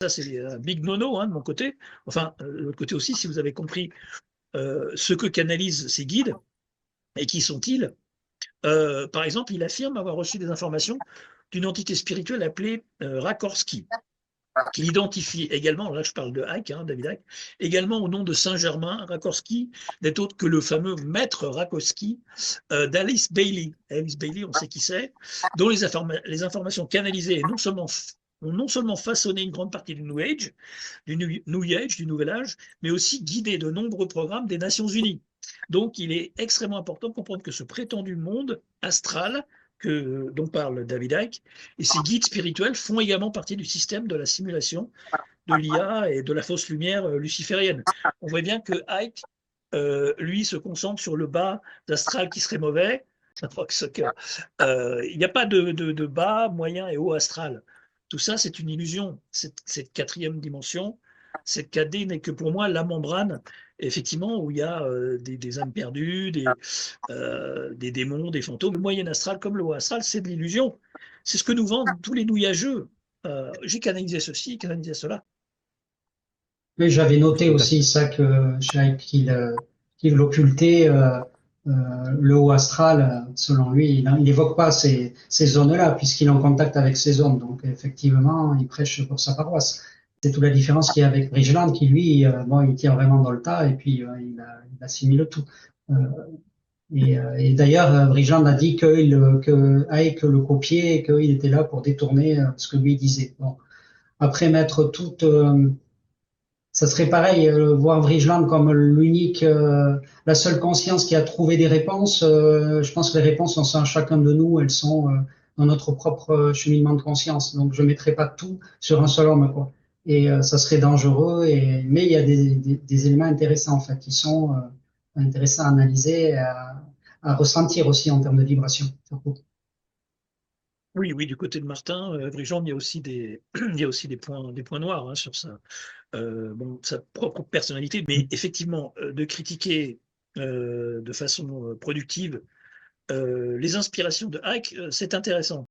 Ça, c'est un big no-no hein, de mon côté. Enfin, de l'autre côté aussi, si vous avez compris ce que canalisent ces guides et qui sont-ils. Par exemple, il affirme avoir reçu des informations d'une entité spirituelle appelée Rakorsky, qui identifie également, là je parle de Icke, hein, David Icke, également au nom de Saint-Germain, Rakorsky n'est autre que le fameux maître Rakoski d'Alice Bailey. Alice Bailey, on sait qui c'est, dont les informations canalisées ont non seulement façonné une grande partie du New Age, du Nouvel Âge, mais aussi guidé de nombreux programmes des Nations Unies. Donc il est extrêmement important de comprendre que ce prétendu monde astral dont parle David Icke, et ces guides spirituels font également partie du système de la simulation de l'IA et de la fausse lumière luciférienne. On voit bien que Icke, lui, se concentre sur le bas d'astral qui serait mauvais. Il n'y a pas de bas, moyen et haut astral. Tout ça, c'est une illusion. Cette quatrième dimension, cette 4D n'est que pour moi la membrane, effectivement, où il y a des âmes perdues, des démons, des fantômes. Le moyen astral comme le haut astral, c'est de l'illusion. C'est ce que nous vendent tous les nouillageux. J'ai canalisé ceci, canalisé cela. Oui, j'avais noté aussi ça qu'il occultait le haut astral. Selon lui, il n'évoque pas ces zones-là puisqu'il est en contact avec ces zones. Donc effectivement, il prêche pour sa paroisse. C'est toute la différence qu'il y a avec Bridgeland qui lui, bon, il tient vraiment dans le tas et puis il assimile tout. Euh, et d'ailleurs, Bridgeland a dit que Icke le copiait et qu'il était là pour détourner ce que lui disait. Bon. Après mettre toute ça serait pareil, voir Bridgeland comme la seule conscience qui a trouvé des réponses. Je pense que les réponses sont en chacun de nous, elles sont dans notre propre cheminement de conscience. Donc je ne mettrai pas tout sur un seul homme, quoi. Et ça serait dangereux. Mais il y a des éléments intéressants en fait, qui sont intéressants à analyser, à ressentir aussi en termes de vibration. Oui, oui, du côté de Martin, Vrigeland, il y a aussi il y a aussi des points noirs hein, sur bon, sa propre personnalité, mais effectivement, de critiquer de façon productive les inspirations de Icke, c'est intéressant.